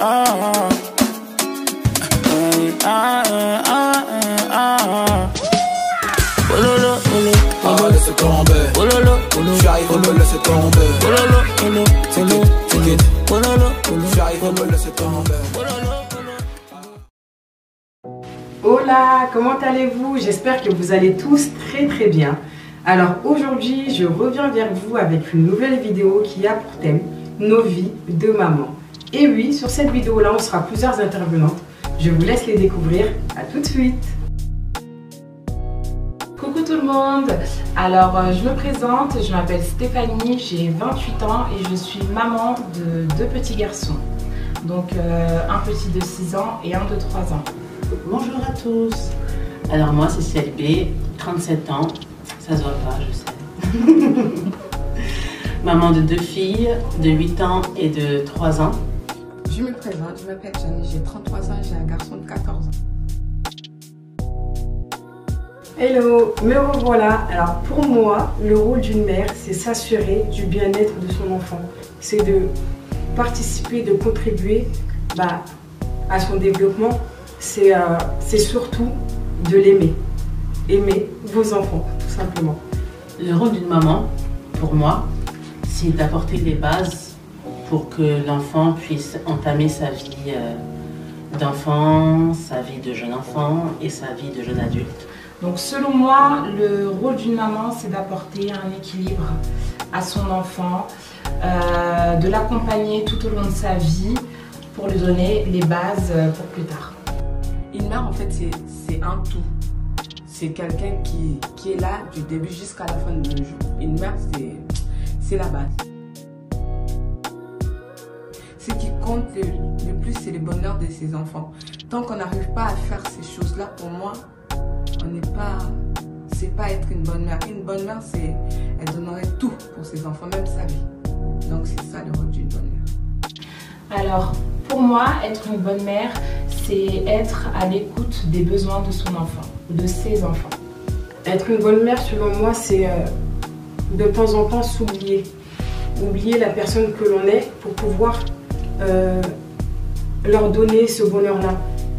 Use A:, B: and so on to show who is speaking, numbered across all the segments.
A: Laisse tomber. J'arrive, me laisse tomber. J'arrive, me laisse tomber.
B: Hola, comment allez-vous? J'espère que vous allez tous très bien. Alors aujourd'hui, je reviens vers vous avec une nouvelle vidéo qui a pour thème nos vies de maman. Et oui, sur cette vidéo-là, on sera plusieurs intervenantes. Je vous laisse les découvrir. À tout de suite. Coucou tout le monde. Alors, je me présente. Je m'appelle Stéphanie, j'ai 28 ans et je suis maman de 2 petits garçons. Donc, un petit de 6 ans et un de 3 ans.
C: Bonjour à tous. Alors moi, c'est CLB, 37 ans. Ça se voit pas, je sais. Maman de 2 filles, de 8 ans et de 3 ans.
D: Je me présente, je m'appelle Jeanne, j'ai 33 ans et j'ai un garçon de 14 ans.
B: Hello, me revoilà. Alors pour moi, le rôle d'une mère, c'est s'assurer du bien-être de son enfant. C'est de participer, de contribuer à son développement. C'est surtout de l'aimer. Aimer vos enfants, tout simplement.
C: Le rôle d'une maman, pour moi, c'est d'apporter les bases pour que l'enfant puisse entamer sa vie d'enfant, sa vie de jeune enfant et sa vie de jeune adulte.
B: Donc selon moi, le rôle d'une maman, c'est d'apporter un équilibre à son enfant, de l'accompagner tout au long de sa vie pour lui donner les bases pour plus tard.
D: Une mère, en fait, c'est un tout. C'est quelqu'un qui est là du début jusqu'à la fin de nos jours. Une mère, c'est la base. Ce qui compte le plus, c'est le bonheur de ses enfants. Tant qu'on n'arrive pas à faire ces choses-là, pour moi, c'est pas être une bonne mère. Une bonne mère, elle donnerait tout pour ses enfants, même sa vie. Donc c'est ça le rôle d'une bonne mère.
B: Alors, pour moi, être une bonne mère, c'est être à l'écoute des besoins de son enfant, de ses enfants. Être une bonne mère, selon moi, c'est de temps en temps s'oublier. Oublier la personne que l'on est pour pouvoir leur donner ce bonheur-là.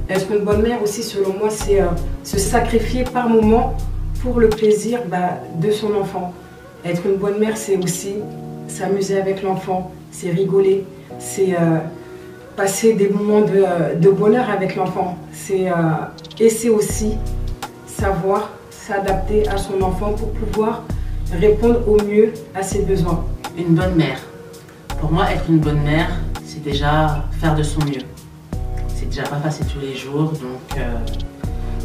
B: Être une bonne mère aussi, selon moi, c'est se sacrifier par moment pour le plaisir de son enfant. Être une bonne mère, c'est aussi s'amuser avec l'enfant, c'est rigoler, c'est passer des moments de bonheur avec l'enfant. Et c'est aussi savoir s'adapter à son enfant pour pouvoir répondre au mieux à ses besoins.
C: Une bonne mère. Pour moi, être une bonne mère, c'est déjà faire de son mieux. C'est déjà pas facile tous les jours, donc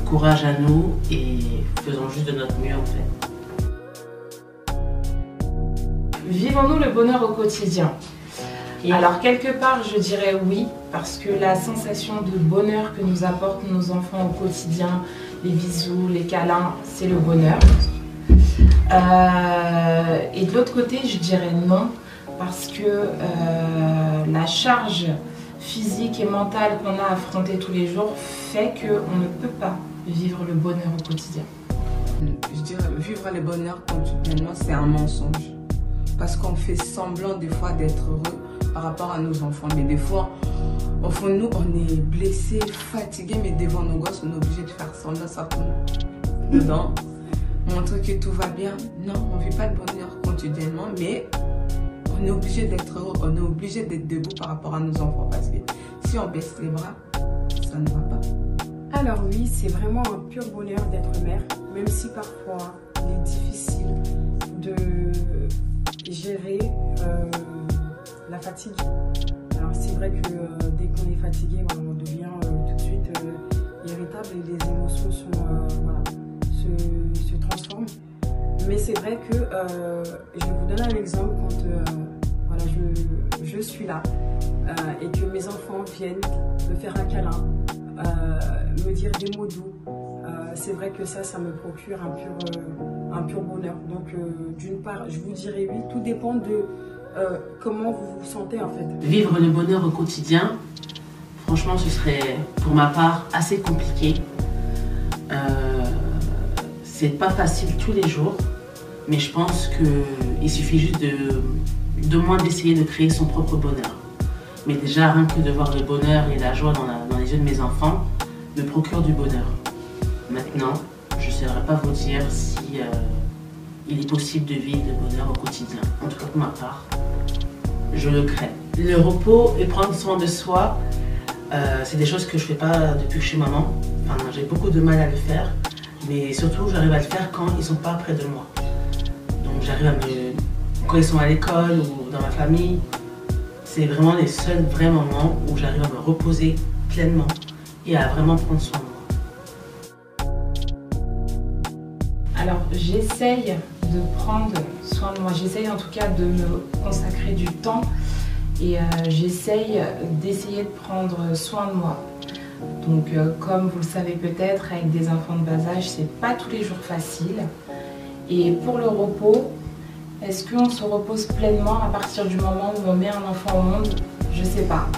C: courage à nous et faisons juste de notre mieux en fait.
B: Vivons-nous le bonheur au quotidien? Alors quelque part je dirais oui, parce que la sensation de bonheur que nous apportent nos enfants au quotidien, les bisous, les câlins, c'est le bonheur. Et de l'autre côté je dirais non, parce que la charge physique et mentale qu'on a à affronter tous les jours fait qu'on ne peut pas vivre le bonheur au quotidien.
D: Je dirais vivre le bonheur quotidiennement, c'est un mensonge. Parce qu'on fait semblant des fois d'être heureux par rapport à nos enfants. Mais des fois, au fond de nous, on est blessé, fatigué, mais devant nos gosses, on est obligé de faire semblant certainement. Dedans, montrer que tout va bien. Non, on ne vit pas le bonheur quotidiennement, mais on est obligé d'être heureux, on est obligé d'être debout par rapport à nos enfants. Parce que si on baisse les bras, ça ne va pas.
B: Alors oui, c'est vraiment un pur bonheur d'être mère, même si parfois il est difficile de gérer la fatigue. Alors c'est vrai que dès qu'on est fatigué, on devient tout de suite irritable et les émotions se transforment. Mais c'est vrai que je vous donne un exemple quand je suis là et que mes enfants viennent me faire un câlin, me dire des mots doux. C'est vrai que ça me procure un pur bonheur. Donc d'une part, je vous dirais oui, tout dépend de comment vous vous sentez en fait.
C: Vivre le bonheur au quotidien, franchement ce serait pour ma part assez compliqué. C'est pas facile tous les jours, mais je pense qu'il suffit juste de moins d'essayer de créer son propre bonheur. Mais déjà, rien que de voir le bonheur et la joie dans les yeux de mes enfants me procure du bonheur. Maintenant, je ne saurais pas vous dire si il est possible de vivre le bonheur au quotidien. En tout cas, pour ma part, je le crée. Le repos et prendre soin de soi, c'est des choses que je ne fais pas depuis que je suis maman. Enfin, j'ai beaucoup de mal à le faire, mais surtout, j'arrive à le faire quand ils ne sont pas près de moi. Donc, j'arrive à me... Quand ils sont à l'école ou dans ma famille, c'est vraiment les seuls vrais moments où j'arrive à me reposer pleinement et à vraiment prendre soin de moi.
E: Alors, j'essaye de prendre soin de moi. J'essaye en tout cas de me consacrer du temps et j'essaye d'essayer de prendre soin de moi. Donc, comme vous le savez peut-être, avec des enfants de bas âge, c'est pas tous les jours facile. Et pour le repos, est-ce qu'on se repose pleinement à partir du moment où on met un enfant au monde? Je sais pas.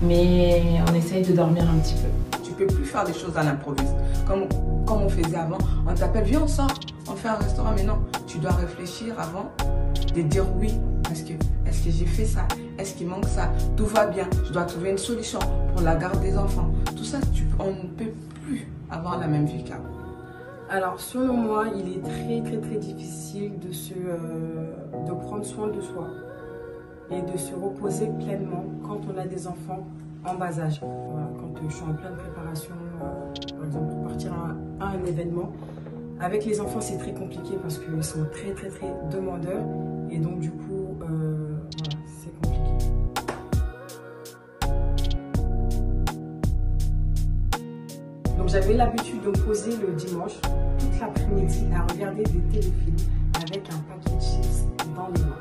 E: Mais on essaye de dormir un petit peu.
D: Tu peux plus faire des choses à l'improviste. Comme on faisait avant, on t'appelle, viens on sort, on fait un restaurant. Mais non, tu dois réfléchir avant de dire oui. Est-ce que j'ai fait ça? Est-ce qu'il manque ça? Tout va bien. Je dois trouver une solution pour la garde des enfants. Tout ça, on ne peut plus avoir la même vie qu'avant.
B: Alors selon moi, il est très difficile de prendre soin de soi et de se reposer pleinement quand on a des enfants en bas âge. Voilà, quand je suis en pleine préparation, par exemple pour partir à un événement, avec les enfants c'est très compliqué parce qu'ils sont très demandeurs et donc du coup voilà, c'est compliqué. Donc j'avais l'habitude de me poser le dimanche toute l'après-midi à regarder des téléfilms avec un paquet de chips dans les mains.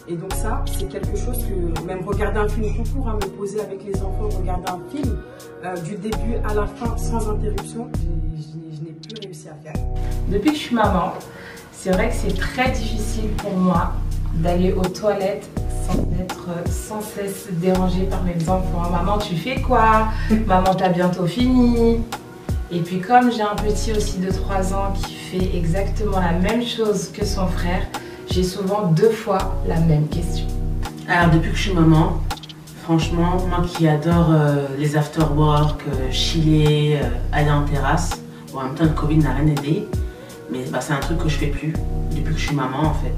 B: Et donc ça, c'est quelque chose que, même regarder un film tout court, me poser avec les enfants, regarder un film, du début à la fin, sans interruption, je n'ai plus réussi à faire.
E: Depuis que je suis maman, c'est vrai que c'est très difficile pour moi d'aller aux toilettes sans être sans cesse dérangée par mes enfants. Maman, tu fais quoi? Maman, t'as bientôt fini? Et puis comme j'ai un petit aussi de 3 ans qui fait exactement la même chose que son frère, j'ai souvent 2 fois la même question.
C: Alors depuis que je suis maman, franchement, moi qui adore les after-work, chiller, aller en terrasse, bon, en même temps le Covid n'a rien aidé, mais bah, c'est un truc que je fais plus depuis que je suis maman en fait.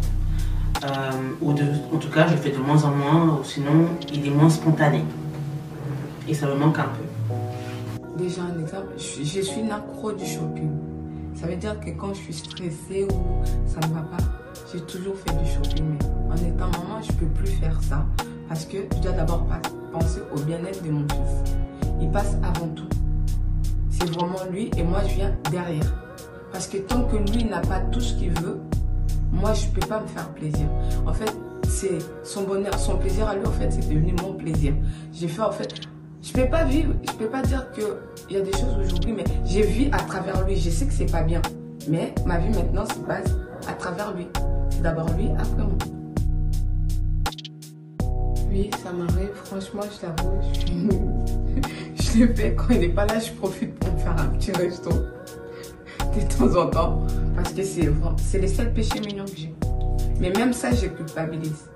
C: En tout cas je le fais de moins en moins, ou sinon il est moins spontané. Et ça me manque un peu.
D: Déjà un exemple, je suis une accro du shopping. Ça veut dire que quand je suis stressée ou ça ne va pas, j'ai toujours fait du shopping. Mais en étant maman, je ne peux plus faire ça parce que je dois d'abord penser au bien-être de mon fils. Il passe avant tout. C'est vraiment lui et moi je viens derrière. Parce que tant que lui n'a pas tout ce qu'il veut, moi je ne peux pas me faire plaisir. En fait, c'est son bonheur, son plaisir à lui, en fait, c'est devenu mon plaisir. J'ai fait en fait... Je peux pas vivre, je peux pas dire qu'il y a des choses où j'oublie, mais j'ai vu à travers lui. Je sais que c'est pas bien, mais ma vie maintenant se passe à travers lui. C'est d'abord lui, après moi. Oui, ça m'arrive, franchement, je t'avoue, je le fais quand il n'est pas là, je profite pour me faire un petit resto de temps en temps, parce que c'est les seuls péchés mignons que j'ai. Mais même ça, je culpabilise.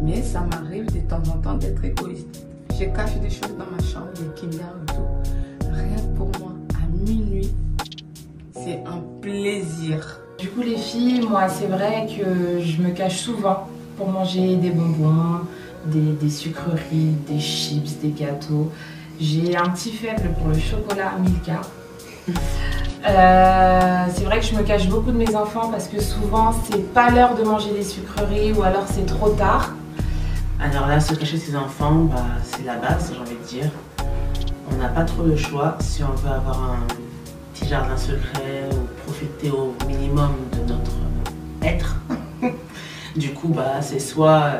D: Mais ça m'arrive de temps en temps d'être égoïste. Je cache des choses dans ma chambre, des Kinder et tout. Rien que pour moi, à minuit, c'est un plaisir.
E: Du coup les filles, moi c'est vrai que je me cache souvent pour manger des bonbons, des sucreries, des chips, des gâteaux. J'ai un petit faible pour le chocolat Milka. C'est vrai que je me cache beaucoup de mes enfants parce que souvent c'est pas l'heure de manger des sucreries ou alors c'est trop tard.
C: Alors là, se cacher ses enfants, bah, c'est la base, j'ai envie de dire. On n'a pas trop le choix si on veut avoir un petit jardin secret ou profiter au minimum de notre être. Du coup, bah, c'est soit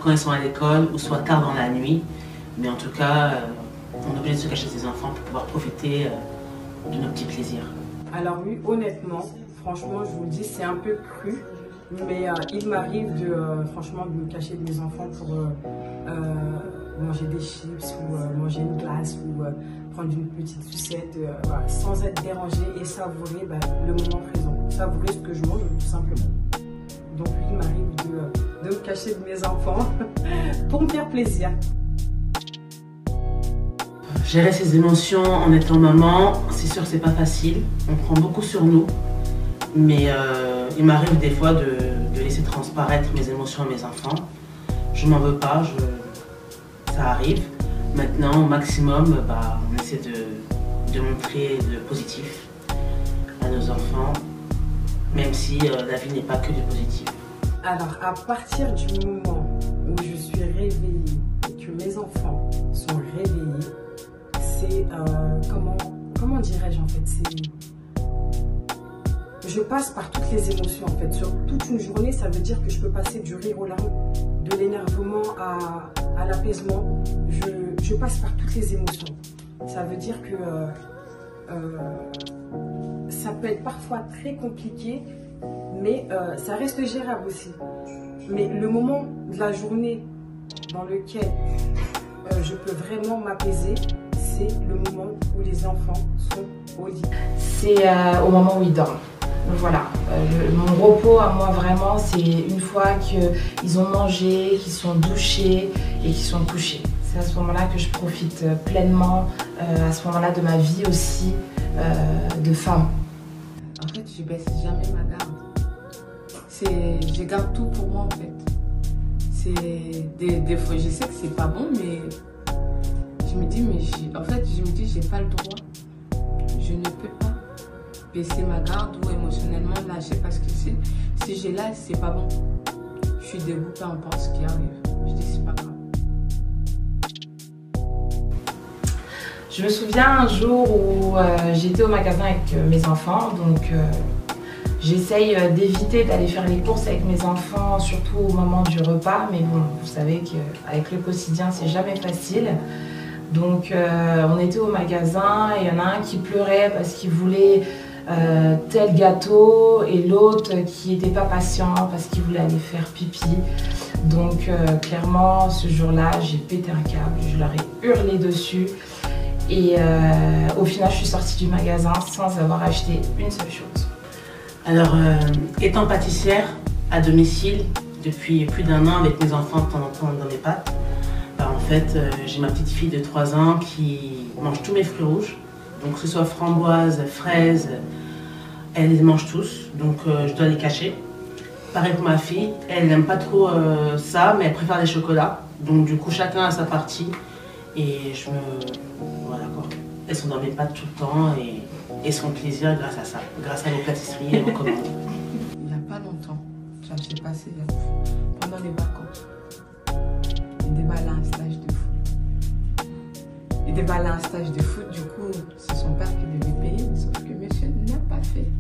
C: quand ils sont à l'école ou soit tard dans la nuit. Mais en tout cas, on est obligé de se cacher ses enfants pour pouvoir profiter de nos petits plaisirs.
B: Alors oui, honnêtement, franchement, je vous le dis, c'est un peu cru. Mais il m'arrive franchement de me cacher de mes enfants pour manger des chips ou manger une glace ou prendre une petite sucette voilà, sans être dérangé et savourer le moment présent. Savourer ce que je mange tout simplement. Donc oui, il m'arrive de me cacher de mes enfants pour me faire plaisir.
C: Gérer ses émotions en étant maman, c'est sûr que c'est pas facile. On prend beaucoup sur nous, mais il m'arrive des fois de laisser transparaître mes émotions à mes enfants. Je m'en veux pas, ça arrive. Maintenant, au maximum, on essaie de montrer le positif à nos enfants, même si la vie n'est pas que du positif.
B: Alors, à partir du moment où je suis réveillée et que mes enfants sont réveillés, c'est, comment dirais-je en fait, je passe par toutes les émotions en fait. Sur toute une journée, ça veut dire que je peux passer du rire aux larmes, de l'énervement à l'apaisement. Je passe par toutes les émotions. Ça veut dire que ça peut être parfois très compliqué, mais ça reste gérable aussi. Mais le moment de la journée dans lequel je peux vraiment m'apaiser, c'est le moment où les enfants sont au lit.
E: C'est au moment où ils dorment. Voilà, mon repos à moi vraiment, c'est une fois qu'ils ont mangé, qu'ils sont douchés et qu'ils sont couchés. C'est à ce moment-là que je profite pleinement, à ce moment-là de ma vie aussi de femme.
D: En fait, je baisse jamais ma garde. Je garde tout pour moi en fait. Des fois, je sais que c'est pas bon, mais je me dis, j'ai pas le droit. Je ne peux pas baisser ma garde ou émotionnellement lâcher parce que si je lâche, c'est pas bon. Je suis debout, peu importe ce qui arrive. Je dis, c'est pas grave.
E: Je me souviens un jour où j'étais au magasin avec mes enfants, donc j'essaye d'éviter d'aller faire les courses avec mes enfants, surtout au moment du repas, mais bon, vous savez qu'avec le quotidien, c'est jamais facile. Donc on était au magasin et il y en a un qui pleurait parce qu'il voulait tel gâteau et l'autre qui n'était pas patient parce qu'il voulait aller faire pipi. Donc clairement, ce jour-là, j'ai pété un câble, je leur ai hurlé dessus. Et au final, je suis sortie du magasin sans avoir acheté une seule chose.
C: Alors, étant pâtissière à domicile depuis plus d'1 an avec mes enfants de temps en temps dans mes pâtes, en fait, j'ai ma petite fille de 3 ans qui mange tous mes fruits rouges. Donc, que ce soit framboise, fraises, elle les mange tous. Donc, je dois les cacher. Pareil pour ma fille, elle n'aime pas trop ça, mais elle préfère les chocolats. Donc, du coup, chacun a sa partie. Et voilà quoi. Elles sont dans mes pâtes tout le temps et se font plaisir grâce à ça, grâce à nos pâtisseries et nos commandes.
D: Il n'y a pas longtemps, j'ai passé pendant les vacances. Il devait aller à un stage de foot. Du coup, c'est son père qui devait payer, mais sauf que monsieur n'a pas fait.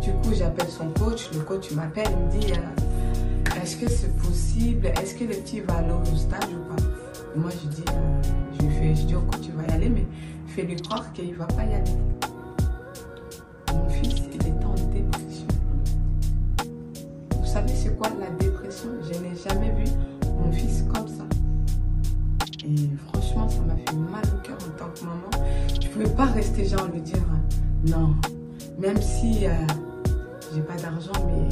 D: Du coup, j'appelle son coach, le coach m'appelle, il me dit est-ce que c'est possible, est-ce que le petit va aller au stage ou pas? Et moi je dis au coach tu vas y aller, mais fais-lui croire qu'il ne va pas y aller. Mon fils, il était en dépression. Vous savez c'est quoi la dépression? Je n'ai jamais vu mon fils comme ça. Et franchement, ça m'a fait mal au cœur en tant que maman. Je ne pouvais pas rester genre lui dire non, même si j'ai pas d'argent, mais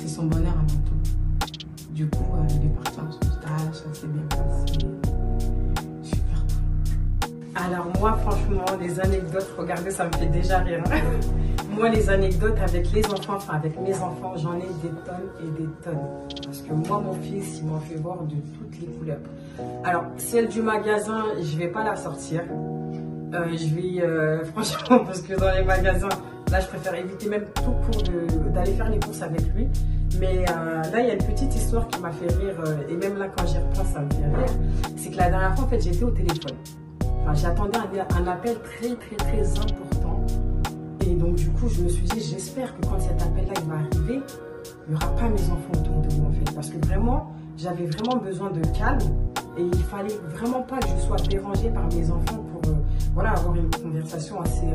D: c'est son bonheur avant tout. Du coup, il est parti en son stage, ça s'est bien passé. Super cool.
B: Alors moi, franchement, les anecdotes, regardez, ça me fait déjà rire. Moi, les anecdotes avec les enfants, enfin avec mes enfants, j'en ai des tonnes et des tonnes. Parce que moi, mon fils, il m'en fait voir de toutes les couleurs. Alors, celle du magasin, je vais pas la sortir. Je vais, franchement, parce que dans les magasins, là, je préfère éviter même tout court d'aller faire les courses avec lui. Mais là, il y a une petite histoire qui m'a fait rire. Et même là, quand j'y repense, ça me fait rire. C'est que la dernière fois, en fait, j'étais au téléphone. Enfin, j'attendais un appel très important. Et donc, du coup, je me suis dit, j'espère que quand cet appel-là, il va arriver, il n'y aura pas mes enfants autour de moi, en fait. Parce que vraiment, j'avais vraiment besoin de calme. Et il fallait vraiment pas que je sois dérangée par mes enfants pour voilà, avoir une conversation assez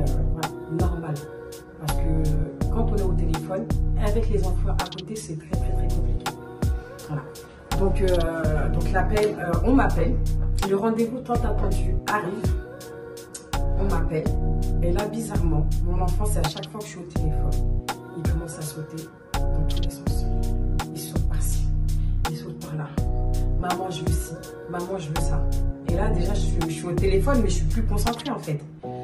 B: normale. Parce que quand on est au téléphone, avec les enfants à côté, c'est très compliqué. Voilà. Donc l'appel, on m'appelle. Le rendez-vous tant attendu arrive. On m'appelle. Et là, bizarrement, mon enfant, c'est à chaque fois que je suis au téléphone, il commence à sauter dans tous les sens. Il saute par-ci, il saute par-là. Maman, je veux ci, maman, je veux ça. Et là, déjà, je suis au téléphone, mais je suis plus concentrée en fait.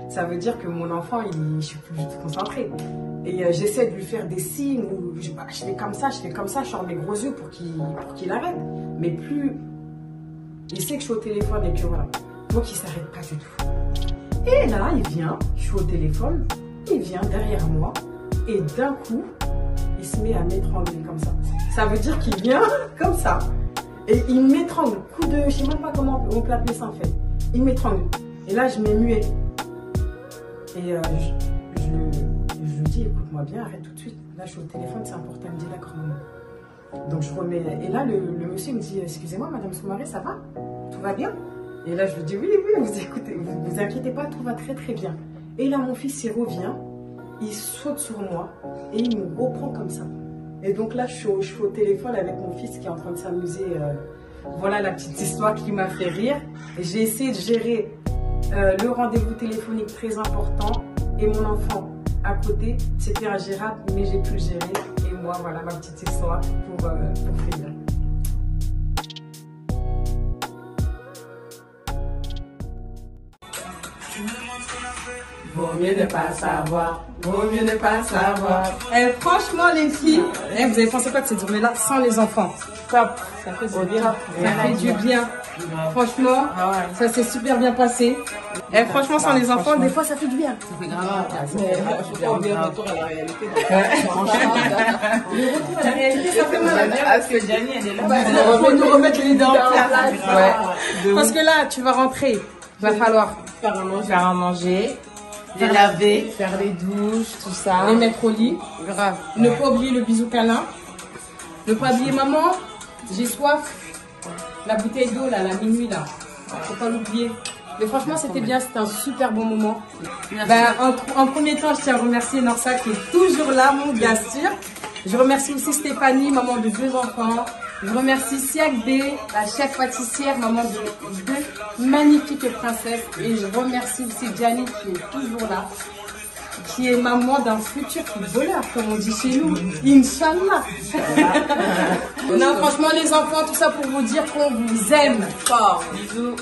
B: Ça veut dire que mon enfant, je suis plus du tout concentrée. Et j'essaie de lui faire des signes où je fais comme ça, je sors mes gros yeux pour qu'il arrête. Mais plus il sait que je suis au téléphone et que voilà. Donc il s'arrête pas du tout. Et là, il vient, je suis au téléphone, il vient derrière moi et d'un coup, il se met à m'étrangler comme ça. Ça veut dire qu'il vient comme ça. Et il m'étrangle, coup de... Je sais même pas comment on peut appeler ça en fait. Il m'étrangle. Et là, je mets muet. Et je lui dis, écoute-moi bien, arrête tout de suite. Là, je suis au téléphone, c'est important. Il me dit, d'accord, maman. Donc, je remets. Et là, le monsieur me dit, excusez-moi, madame Soumaré, ça va? Tout va bien? Et là, je lui dis, oui, vous inquiétez pas, tout va très, très bien. Et là, mon fils, il revient, il saute sur moi et il me reprend comme ça. Et donc là, je suis au téléphone avec mon fils qui est en train de s'amuser. Voilà la petite histoire qui m'a fait rire. J'ai essayé de gérer le rendez-vous téléphonique très important et mon enfant à côté. C'était ingérable, mais j'ai pu le gérer. Et moi, voilà ma petite histoire pour finir.
D: Vaut mieux ne pas savoir, vaut mieux ne pas savoir. Franchement, les filles, vous avez pensé quoi de cette journée-là sans les enfants? Top, ça fait du bien. Ça fait du bien. Franchement, ça s'est super bien passé. Franchement, sans les enfants, des fois, ça fait du bien. Ça fait grave. Le retour à la réalité. Le retour à la réalité, ça fait mal.
C: Parce que Gianni, elle est là.
D: Il faut nous remettre les dents en place. Parce que là, tu vas rentrer. Il va falloir faire à manger.
C: Les laver,
D: faire les douches, tout ça. Les mettre au lit. Grave. Ne pas oublier le bisou câlin. Ne pas oublier maman, j'ai soif. La bouteille d'eau là, la minuit là. Faut pas l'oublier. Mais franchement, c'était bien, c'était un super bon moment. En premier temps, je tiens à remercier Norsa qui est toujours là, mon bien sûr. Je remercie aussi Stéphanie, maman de 2 enfants. Je remercie Siak B, la chef pâtissière, maman de 2 magnifiques princesses. Et je remercie aussi Gianni qui est toujours là, qui est maman d'un futur footballeur, comme on dit chez nous. Inch'Allah. Non, franchement, les enfants, tout ça pour vous dire qu'on vous aime fort. Bisous.